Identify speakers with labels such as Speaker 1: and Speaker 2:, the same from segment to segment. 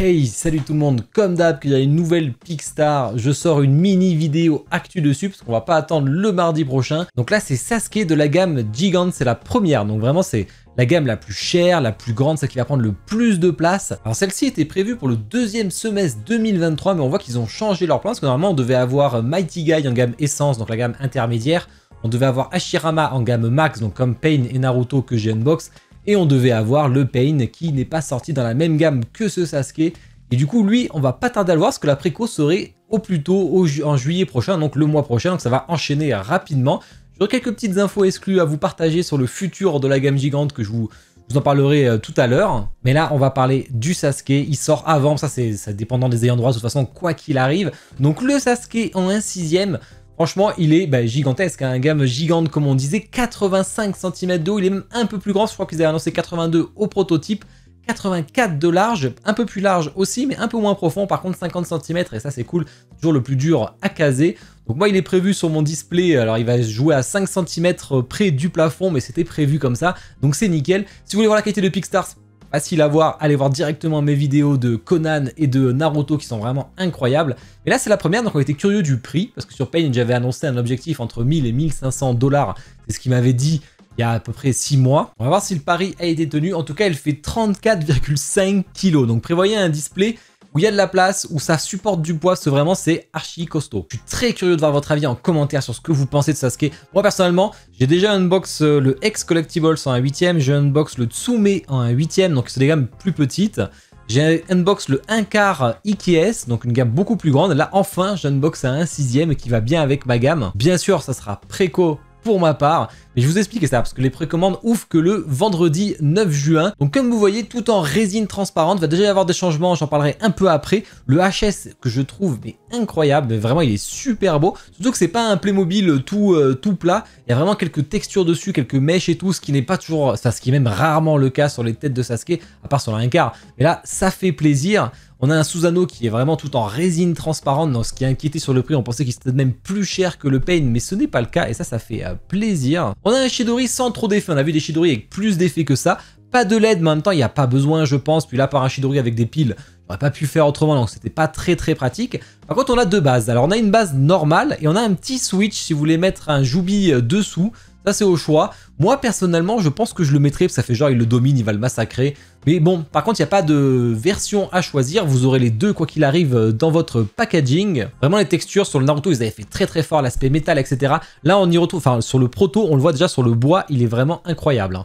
Speaker 1: Hey, salut tout le monde, comme d'hab qu'il y a une nouvelle Picstar, je sors une mini vidéo actu dessus parce qu'on va pas attendre le mardi prochain. Donc là c'est Sasuke de la gamme Gigant, c'est la première, donc vraiment c'est la gamme la plus chère, la plus grande, celle qui va prendre le plus de place. Alors celle-ci était prévue pour le deuxième semestre 2023, mais on voit qu'ils ont changé leur plan parce que normalement on devait avoir Mighty Guy en gamme Essence, donc la gamme intermédiaire. On devait avoir Hashirama en gamme Max, donc comme Pain et Naruto que j'ai unbox. Et on devait avoir le Pain qui n'est pas sorti dans la même gamme que ce Sasuke. Et du coup, lui, on va pas tarder à le voir parce que la préco serait au plus tôt en juillet prochain, donc le mois prochain. Donc ça va enchaîner rapidement. J'aurai quelques petites infos exclues à vous partager sur le futur de la gamme Gigante que je vous en parlerai tout à l'heure. Mais là, on va parler du Sasuke. Il sort avant, ça dépendant des ayants droit, de toute façon, quoi qu'il arrive. Donc le Sasuke en 1/6. Franchement, il est gigantesque, un gamme gigante comme on disait, 85 cm de haut, il est même un peu plus grand, je crois qu'ils avaient annoncé 82 au prototype, 84 de large, un peu plus large aussi, mais un peu moins profond, par contre 50 cm, et ça c'est cool, toujours le plus dur à caser. Donc moi il est prévu sur mon display, alors il va jouer à 5 cm près du plafond, mais c'était prévu comme ça, donc c'est nickel. Si vous voulez voir la qualité de Picstar, facile à voir, allez voir directement mes vidéos de Conan et de Naruto qui sont vraiment incroyables. Mais là c'est la première, donc on était curieux du prix, parce que sur Pain j'avais annoncé un objectif entre 1000 et 1500 $, c'est ce qu'il m'avait dit il y a à peu près 6 mois. On va voir si le pari a été tenu, en tout cas elle fait 34,5 kg, donc prévoyez un display où il y a de la place, où ça supporte du poids, c'est archi costaud. Je suis très curieux de voir votre avis en commentaire sur ce que vous pensez de Sasuke. Moi personnellement, j'ai déjà unbox le X Collectibles en 1/8, j'ai unbox le Tsume en 1/8, donc c'est des gammes plus petites. J'ai unbox le 1/4 IKS, donc une gamme beaucoup plus grande. Là enfin, j'unbox un 1/6 qui va bien avec ma gamme. Bien sûr, ça sera préco pour ma part, mais je vous explique ça parce que les précommandes ouvrent que le vendredi 9 juin. Donc comme vous voyez, tout en résine transparente, va déjà y avoir des changements, j'en parlerai un peu après. Le HS que je trouve incroyable, mais vraiment il est super beau, surtout que c'est pas un Playmobil tout plat, il y a vraiment quelques textures dessus, quelques mèches et tout, ce qui n'est pas toujours, enfin ce qui est même rarement le cas sur les têtes de Sasuke, à part sur le 1/4. Mais là, ça fait plaisir. On a un Susanoo qui est vraiment tout en résine transparente, dans ce qui a inquiété sur le prix, on pensait qu'il était même plus cher que le Pain, mais ce n'est pas le cas, et ça fait plaisir. On a un Chidori sans trop d'effets, on a vu des Chidori avec plus d'effets que ça, pas de LED, mais en même temps il n'y a pas besoin je pense, puis là par un Chidori avec des piles, j'aurais pas pu faire autrement, donc c'était pas très pratique. Par contre on a deux bases, alors on a une base normale, et on a un petit switch si vous voulez mettre un Joubi dessous. Ça c'est au choix. Moi personnellement je pense que je le mettrai, parce que ça fait genre il le domine, il va le massacrer. Mais bon, par contre il n'y a pas de version à choisir, vous aurez les deux quoi qu'il arrive dans votre packaging. Vraiment les textures sur le Naruto ils avaient fait très fort, l'aspect métal etc. Là on y retrouve, enfin sur le proto on le voit déjà sur le bois, il est vraiment incroyable.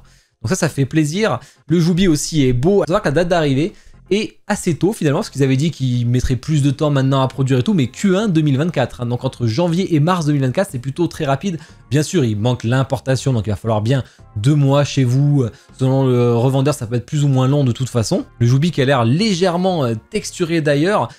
Speaker 1: Donc ça fait plaisir. Le Joubi aussi est beau, à savoir que la date d'arrivée et assez tôt finalement, parce qu'ils avaient dit qu'ils mettraient plus de temps maintenant à produire et tout, mais Q1 2024, donc entre janvier et mars 2024, c'est plutôt très rapide. Bien sûr, il manque l'importation, donc il va falloir bien 2 mois chez vous. Selon le revendeur, ça peut être plus ou moins long de toute façon. Le Joubi qui a l'air légèrement texturé d'ailleurs.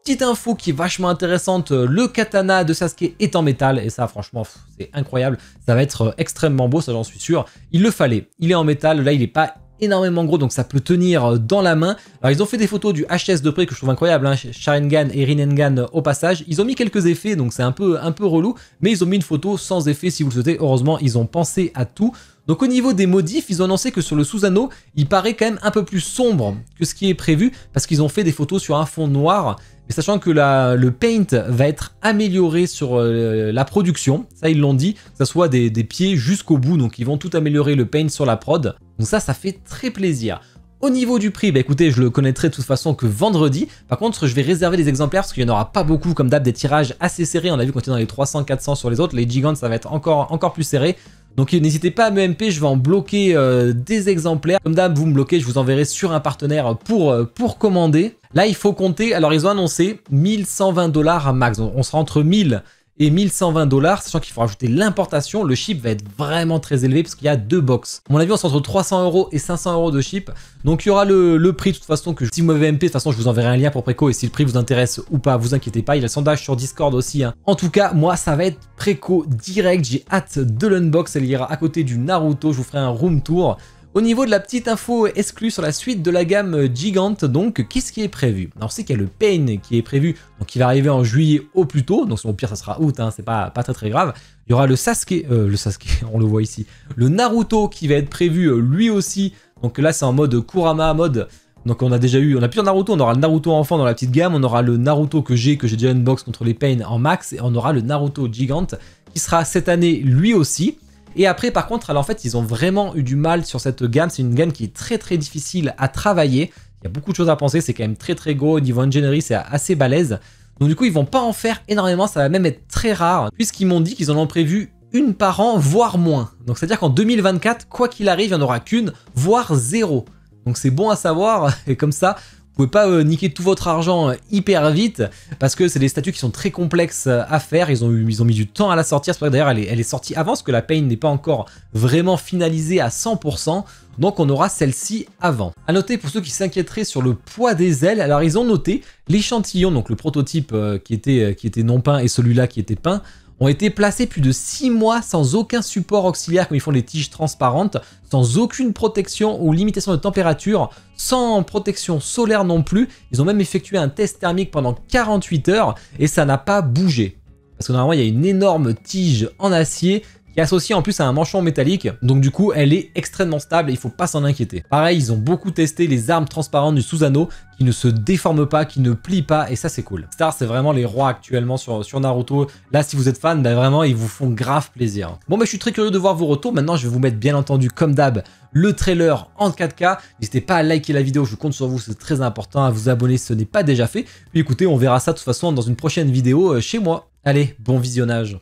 Speaker 1: Petite info qui est vachement intéressante, le katana de Sasuke est en métal, et ça franchement c'est incroyable, ça va être extrêmement beau, ça j'en suis sûr. Il le fallait, il est en métal, là il n'est pas énormément gros, donc ça peut tenir dans la main. Alors ils ont fait des photos du HS de près que je trouve incroyable, hein, Sharingan et Rinnegan au passage. Ils ont mis quelques effets, donc c'est un peu relou, mais ils ont mis une photo sans effet si vous le souhaitez. Heureusement, ils ont pensé à tout. Donc au niveau des modifs, ils ont annoncé que sur le Susanoo, il paraît quand même un peu plus sombre que ce qui est prévu, parce qu'ils ont fait des photos sur un fond noir. Mais sachant que le paint va être amélioré sur la production, ça ils l'ont dit, que ça soit des pieds jusqu'au bout, donc ils vont tout améliorer le paint sur la prod. Donc ça fait très plaisir. Au niveau du prix, écoutez, je le connaîtrai de toute façon que vendredi. Par contre, je vais réserver des exemplaires parce qu'il n'y en aura pas beaucoup, comme d'hab, des tirages assez serrés. On a vu qu'on était dans les 300-400 sur les autres. Les Gigants, ça va être encore plus serré. Donc n'hésitez pas à me MP, je vais en bloquer des exemplaires. Comme d'hab, vous me bloquez, je vous enverrai sur un partenaire pour commander. Là, il faut compter, alors ils ont annoncé 1120 $ max. Donc, on sera entre 1000 et 1120 $, sachant qu'il faut rajouter l'importation. Le ship va être vraiment très élevé parce qu'il y a 2 box. À mon avis, on sera entre 300 € et 500 € de ship. Donc il y aura le prix de toute façon, que si vous m'avez MP, de toute façon je vous enverrai un lien pour préco, et si le prix vous intéresse ou pas, vous inquiétez pas, il y a le sondage sur Discord aussi. En tout cas, moi ça va être préco direct, j'ai hâte de l'unbox, elle ira à côté du Naruto, je vous ferai un room tour. Au niveau de la petite info exclue sur la suite de la gamme Gigant, donc qu'est-ce qui est prévu? Alors on sait qu'il y a le Pain qui est prévu, donc qui va arriver en juillet au plus tôt, donc au pire ça sera août, hein, c'est pas très grave. Il y aura le Sasuke, on le voit ici, le Naruto qui va être prévu lui aussi, donc là c'est en mode Kurama, mode Donc on a plusieurs Naruto, on aura le Naruto enfant dans la petite gamme, on aura le Naruto que j'ai déjà unbox contre les Pain en max, et on aura le Naruto Gigant qui sera cette année lui aussi. Et après par contre, alors en fait ils ont vraiment eu du mal sur cette gamme, c'est une gamme qui est très difficile à travailler, il y a beaucoup de choses à penser, c'est quand même très gros, au niveau engineering c'est assez balèze. Donc du coup ils vont pas en faire énormément, ça va même être très rare, puisqu'ils m'ont dit qu'ils en ont prévu une par an, voire moins. Donc c'est à dire qu'en 2024, quoi qu'il arrive, il n'y en aura qu'une, voire zéro. Donc c'est bon à savoir, et comme ça, vous pouvez pas niquer tout votre argent hyper vite, parce que c'est des statues qui sont très complexes à faire, ils ont mis du temps à la sortir, c'est pour ça que d'ailleurs elle est sortie avant, parce que la Pain n'est pas encore vraiment finalisée à 100%, donc on aura celle-ci avant. A noter pour ceux qui s'inquiéteraient sur le poids des ailes, alors ils ont noté l'échantillon, donc le prototype qui était non peint et celui-là qui était peint, ont été placés plus de 6 mois sans aucun support auxiliaire comme ils font les tiges transparentes, sans aucune protection ou limitation de température, sans protection solaire non plus. Ils ont même effectué un test thermique pendant 48 heures et ça n'a pas bougé. Parce que normalement il y a une énorme tige en acier qui est associée en plus à un manchon métallique, donc du coup elle est extrêmement stable et il faut pas s'en inquiéter. Pareil, ils ont beaucoup testé les armes transparentes du Susanoo qui ne se déforment pas, qui ne plient pas, et ça c'est cool. Star c'est vraiment les rois actuellement sur Naruto. Là si vous êtes fan, bah, vraiment ils vous font grave plaisir. Bon bah je suis très curieux de voir vos retours. Maintenant je vais vous mettre bien entendu comme d'hab le trailer en 4K. N'hésitez pas à liker la vidéo, je compte sur vous, c'est très important, à vous abonner si ce n'est pas déjà fait. Puis écoutez, on verra ça de toute façon dans une prochaine vidéo chez moi. Allez, bon visionnage.